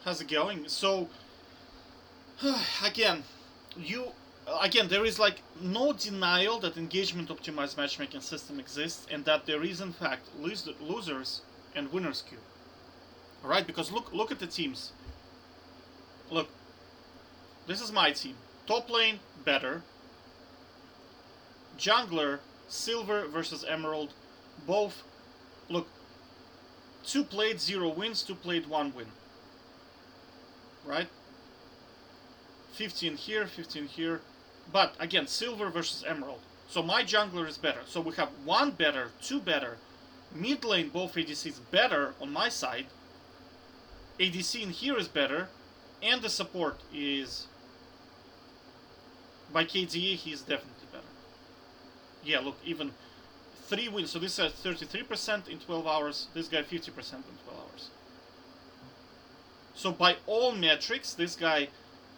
How's it going? So, again, there is like no denial that engagement optimized matchmaking system exists and that there is in fact losers and winners queue. All right, because look at the teams. Look, this is my team. Top lane better. Jungler silver versus emerald, both. Look, 2 played 0 wins, 2 played 1 win. Right? 15 here, 15 here. But again, silver versus emerald. So my jungler is better. So we have 1 better, 2 better. Mid lane, both ADCs better on my side. ADC in here is better. And the support is... By KDA, he's definitely better. Yeah, look, even 3 wins. So this is 33% in 12 hours. This guy 50% in 12 hours. So by all metrics, this guy,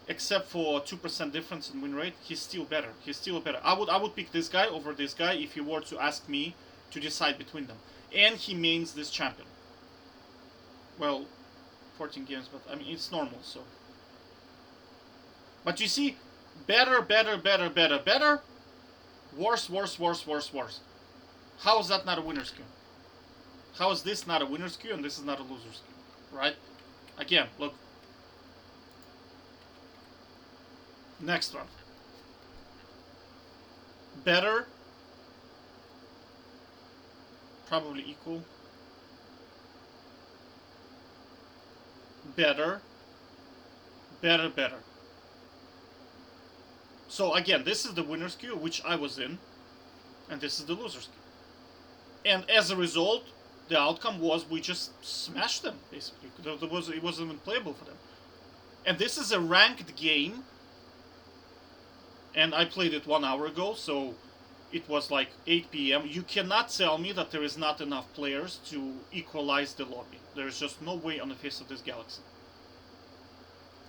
except for 2% difference in win rate, he's still better. He's still better. I would pick this guy over this guy if you were to ask me to decide between them. And he mains this champion. Well, 14 games, but I mean, it's normal, so. But you see, better, better, better, better, better. Worse, worse, worse, worse, worse. How is that not a winner's queue? How is this not a winner's queue and this is not a loser's queue? Right? Again, look. Next one. Better. Probably equal. Better. Better, better. So again, this is the winner's queue, which I was in. And this is the loser's queue. And as a result, the outcome was we just smashed them, basically. It wasn't even playable for them. And this is a ranked game. And I played it 1 hour ago, so it was like 8 PM. You cannot tell me that there is not enough players to equalize the lobby. There's just no way on the face of this galaxy.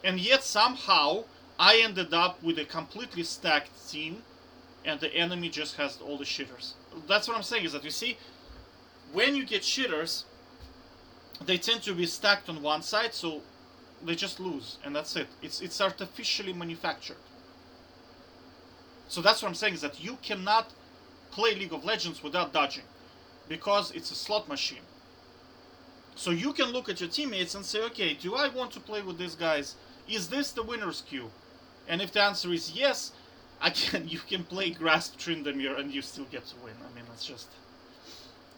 And yet somehow I ended up with a completely stacked team and the enemy just has all the shitters. That's what I'm saying, is that you see, when you get shitters, they tend to be stacked on one side, so they just lose, and that's it. It's artificially manufactured. So that's what I'm saying, is that you cannot play League of Legends without dodging, because it's a slot machine. So you can look at your teammates and say, okay, do I want to play with these guys? Is this the winner's queue? And if the answer is yes, again, you can play Grasp Tryndamere and you still get to win. I mean, it's just...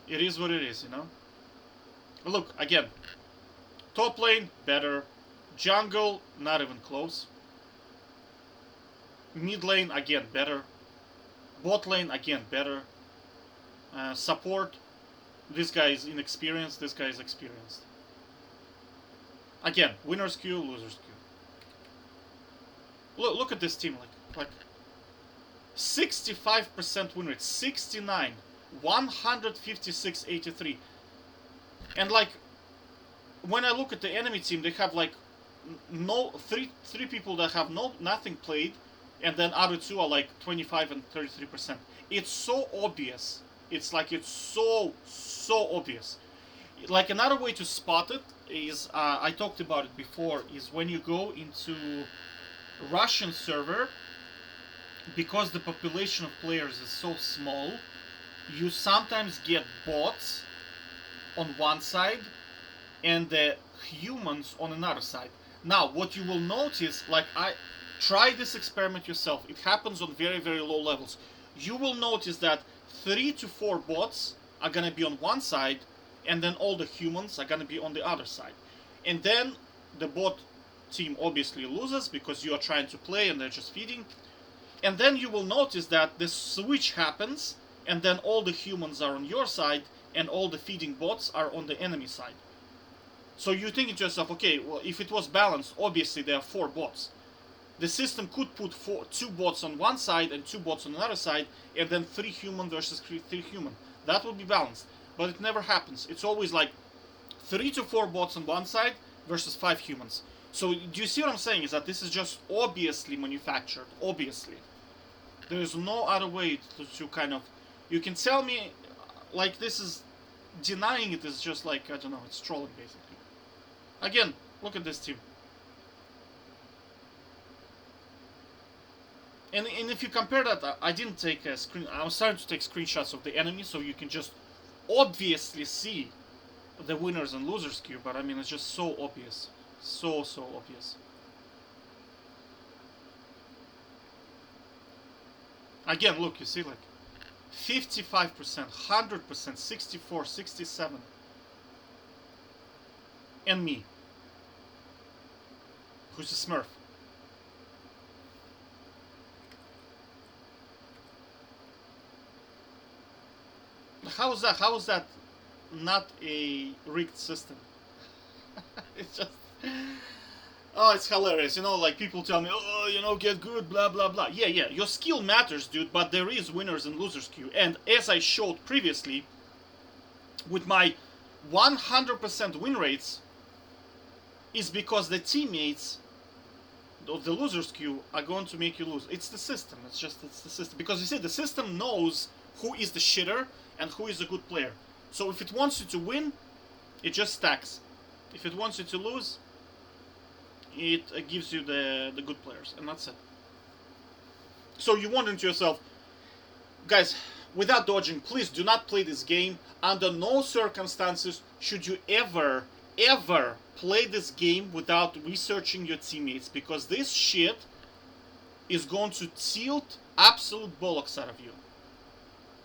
It is what it is, you know? Look, again. Top lane, better. Jungle, not even close. Mid lane, again, better. Bot lane, again, better. Support, this guy is inexperienced, this guy is experienced. Again, winner's queue, loser's queue. Look at this team, like 65% win rate, 69, 156, 83. And like, when I look at the enemy team, they have like three people that have nothing played, and then other 2 are like 25 and 33%. It's so obvious. It's like, it's so obvious. Like, another way to spot it is, I talked about it before, is when you go into Russian server, because the population of players is so small, you sometimes get bots on one side and the humans on another side. Now, what you will notice, like, try this experiment yourself. It happens on very, very low levels. You will notice that 3 to 4 bots are gonna be on one side, and then all the humans are gonna be on the other side. And then the bot team obviously loses because you are trying to play and they're just feeding. And then you will notice that the switch happens, and then all the humans are on your side, and all the feeding bots are on the enemy side. So you think to yourself, okay, well, if it was balanced, obviously there are 4 bots. The system could put 2 bots on one side and 2 bots on another side, and then 3 human versus 3 human. That would be balanced. But it never happens. It's always like 3 to 4 bots on one side versus 5 humans. So do you see what I'm saying? Is that this is just obviously manufactured. Obviously. There is no other way to kind of... You can tell me, like, this is... Denying it is just like, I don't know, it's trolling basically. Again, look at this team. And if you compare that, I didn't take a screen. I was starting to take screenshots of the enemy, so you can just obviously see the winners and losers queue. But I mean, it's just so obvious, so obvious. Again, look, you see, like 55%, 100%, 64, 67, and me, who's a Smurf. How is that? How is that not a rigged system? It's just, oh, it's hilarious. You know, like people tell me, oh, you know, get good, blah blah blah. Yeah, yeah, your skill matters, dude. But there is winners and losers queue, and as I showed previously, with my 100% win rates, is because the teammates of the losers queue are going to make you lose. It's the system. It's the system. Because you see, the system knows who is the shitter and who is a good player. So if it wants you to win, it just stacks. If it wants you to lose, it gives you the good players, and that's it. So you're wondering to yourself, guys, without dodging, please do not play this game. Under no circumstances should you ever play this game without researching your teammates, because this shit is going to tilt absolute bollocks out of you.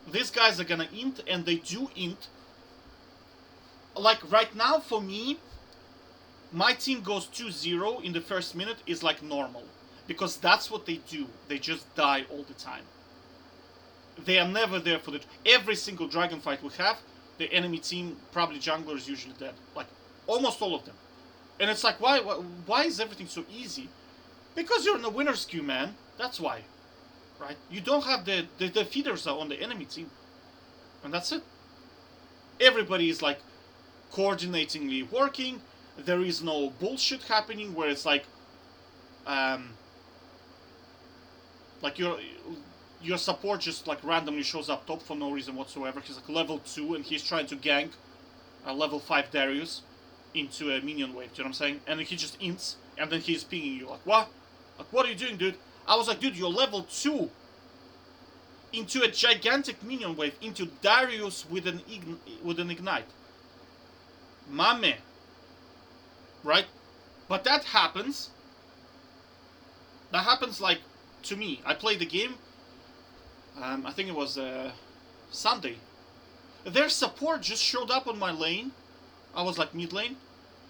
These guys are gonna int, and they do int. Like right now, for me, my team goes 2-0 in the first minute is like normal, because that's what they do. They just die all the time. They are never there for every single dragon fight we have. The enemy team, probably jungler, is usually dead. Like almost all of them. And it's like, why is everything so easy? Because you're in the winner's queue, man. That's why. Right? You don't have the feeders are on the enemy team. And that's it. Everybody is like coordinatingly working. There is no bullshit happening where it's like your support just like randomly shows up top for no reason whatsoever. He's like level 2 and he's trying to gank a level 5 Darius into a minion wave. Do you know what I'm saying? And he just ints and then he's pinging you like, what? Like, what are you doing, dude? I was like, dude, you're level 2 into a gigantic minion wave into Darius with an ignite. My man. Right? But that happens. That happens like to me. I played the game. I think it was Sunday. Their support just showed up on my lane. I was like mid lane.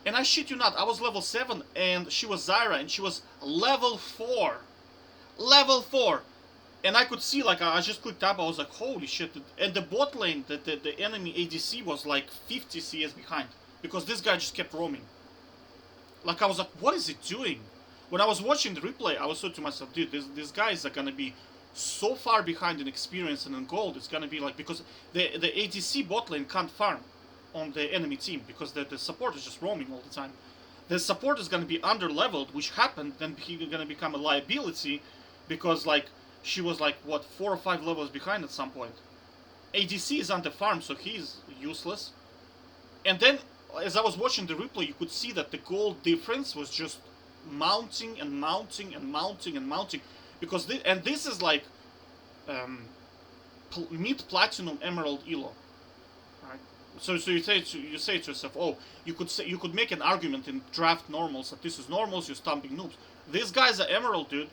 And I shit you not, I was level 7 and she was Zyra and she was level 4. Level 4. And I could see, like, I just clicked up, I was like, holy shit. And the bot lane, the enemy ADC was like 50 CS behind. Because this guy just kept roaming. Like, I was like, what is he doing? When I was watching the replay, I was so to myself, dude, these guys are gonna be so far behind in experience and in gold. It's gonna be like, because the ADC bot lane can't farm on the enemy team, because the support is just roaming all the time. The support is gonna be under leveled, which happened, then he's gonna become a liability, because like, she was like, what, 4 or 5 levels behind at some point. ADC is under farm, so he's useless. And then, as I was watching the replay, you could see that the gold difference was just mounting and mounting and mounting and mounting, because this is like mid-platinum emerald elo, right? So you say to yourself, oh, you could make an argument in draft normals that this is normals, you're stomping noobs. These guys are emerald, dude.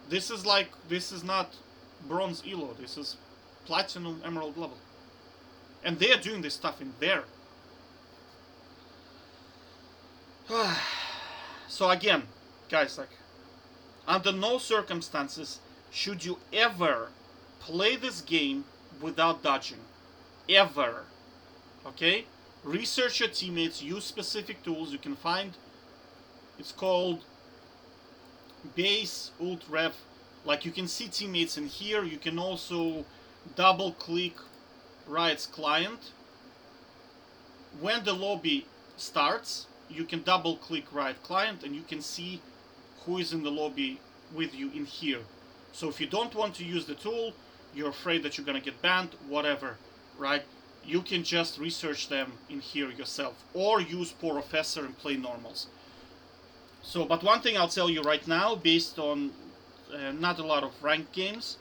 This is not bronze elo. This is platinum emerald level, and they are doing this stuff in there. So again, guys, like, under no circumstances should you ever play this game without dodging. Ever. Okay? Research your teammates, use specific tools you can find. It's called base ult rev. Like, you can see teammates in here. You can also double click Riot's client. When the lobby starts, you can double click Riot client and you can see who is in the lobby with you in here. So if you don't want to use the tool, you're afraid that you're gonna get banned, whatever, right? You can just research them in here yourself, or use Professor and play normals. So, but one thing I'll tell you right now, based on not a lot of ranked games.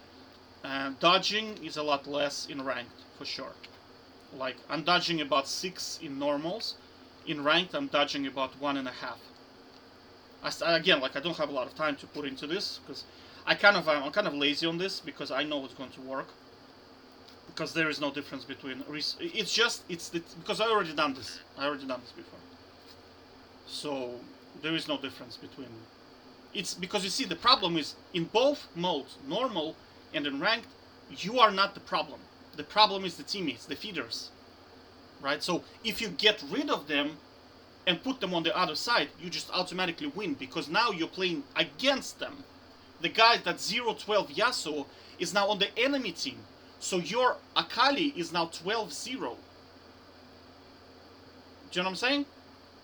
Dodging is a lot less in ranked, for sure. Like, I'm dodging about 6 in normals. In ranked, I'm dodging about 1.5. Again, like, I don't have a lot of time to put into this, because I'm kind of lazy on this, because I know it's going to work. Because there is no difference between... because I already done this. Before. So, there is no difference between... It's because, you see, the problem is, in both modes, normal and in ranked, you are not the problem. The problem is the teammates, the feeders. Right? So, if you get rid of them and put them on the other side, you just automatically win, because now you're playing against them. The guy that 0-12 Yasuo is now on the enemy team. So your Akali is now 12-0. Do you know what I'm saying?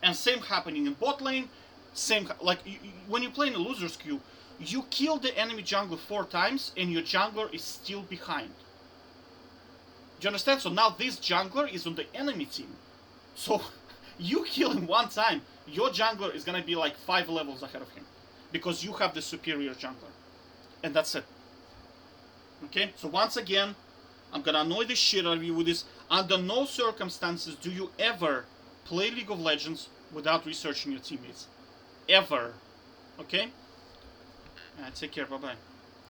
And same happening in bot lane. Same, like, when you play in a loser's queue, you kill the enemy jungler 4 times and your jungler is still behind. Do you understand? So now this jungler is on the enemy team. So you kill him 1 time, your jungler is gonna be like 5 levels ahead of him. Because you have the superior jungler. And that's it. Okay? So once again, I'm gonna annoy the shit out of you with this. Under no circumstances do you ever play League of Legends without researching your teammates. Ever. Okay? Take care. Bye-bye.